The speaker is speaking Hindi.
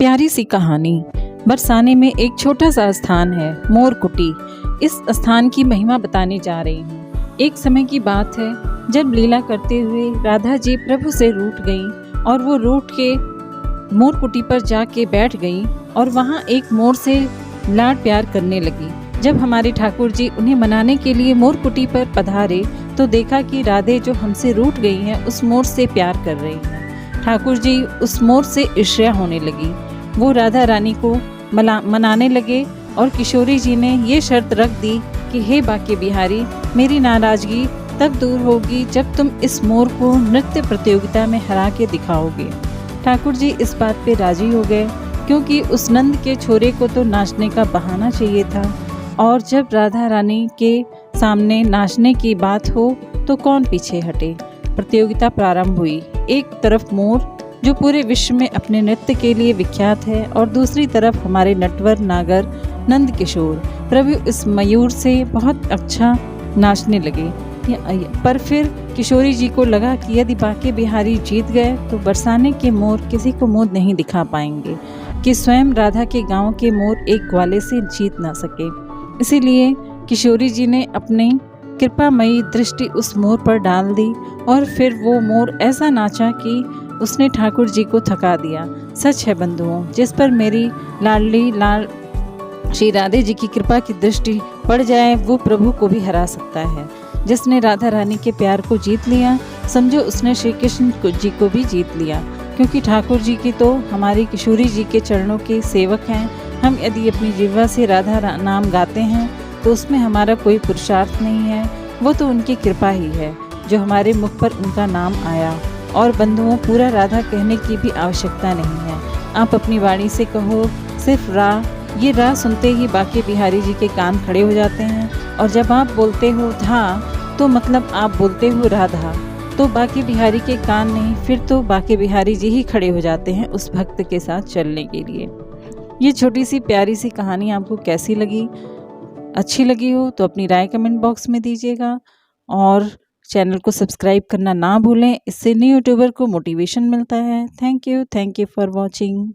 प्यारी सी कहानी। बरसाने में एक छोटा सा स्थान है, मोरकुटी। इस स्थान की महिमा बताने जा रही हूँ। एक समय की बात है जब लीला करते हुए राधा जी प्रभु से रूठ गईं और वो रूठ के मोरकुटी पर जाके बैठ गईं और वहाँ एक मोर से लाड प्यार करने लगी। जब हमारे ठाकुर जी उन्हें मनाने के लिए मोरकुटी पर पधारे तो देखा कि राधे जो हमसे रूठ गई हैं उस मोर से प्यार कर रही हैं। ठाकुर जी उस मोर से ईर्ष्या होने लगी। वो राधा रानी को मनाने लगे और किशोरी जी ने ये शर्त रख दी कि हे बाके बिहारी, मेरी नाराजगी तब दूर होगी जब तुम इस मोर को नृत्य प्रतियोगिता में हरा के दिखाओगे। ठाकुर जी इस बात पे राजी हो गए क्योंकि उस नंद के छोरे को तो नाचने का बहाना चाहिए था, और जब राधा रानी के सामने नाचने की बात हो तो कौन पीछे हटे। प्रतियोगिता प्रारंभ हुई। एक तरफ मोर जो पूरे विश्व में अपने नृत्य के लिए विख्यात है और दूसरी तरफ हमारे नटवर नागर नंद किशोर प्रभु इस मयूर से बहुत अच्छा नाचने लगे। पर फिर किशोरी जी को लगा कि यदि बाके बिहारी जीत गए तो बरसाने के मोर किसी को मुंह नहीं दिखा पाएंगे, कि स्वयं राधा के गांव के मोर एक ग्वाले से जीत ना सके। इसीलिए किशोरी जी ने अपनी कृपामयी दृष्टि उस मोर पर डाल दी और फिर वो मोर ऐसा नाचा कि उसने ठाकुर जी को थका दिया। सच है बंधुओं, जिस पर मेरी लाडली लाल श्री राधे जी की कृपा की दृष्टि पड़ जाए वो प्रभु को भी हरा सकता है। जिसने राधा रानी के प्यार को जीत लिया, समझो उसने श्री कृष्ण जी को भी जीत लिया, क्योंकि ठाकुर जी की तो हमारी किशोरी जी के चरणों के सेवक हैं। हम यदि अपनी जिह्वा से राधा नाम गाते हैं तो उसमें हमारा कोई पुरुषार्थ नहीं है, वो तो उनकी कृपा ही है जो हमारे मुख पर उनका नाम आया। और बंधुओं, पूरा राधा कहने की भी आवश्यकता नहीं है। आप अपनी वाणी से कहो सिर्फ रा। ये रा सुनते ही बाके बिहारी जी के कान खड़े हो जाते हैं, और जब आप बोलते हो धा तो मतलब आप बोलते हो राधा, तो बाके बिहारी के कान नहीं, फिर तो बाके बिहारी जी ही खड़े हो जाते हैं उस भक्त के साथ चलने के लिए। ये छोटी सी प्यारी सी कहानी आपको कैसी लगी? अच्छी लगी हो तो अपनी राय कमेंट बॉक्स में दीजिएगा, और चैनल को सब्सक्राइब करना ना भूलें। इससे न्यू यूट्यूबर को मोटिवेशन मिलता है। Thank you for watching.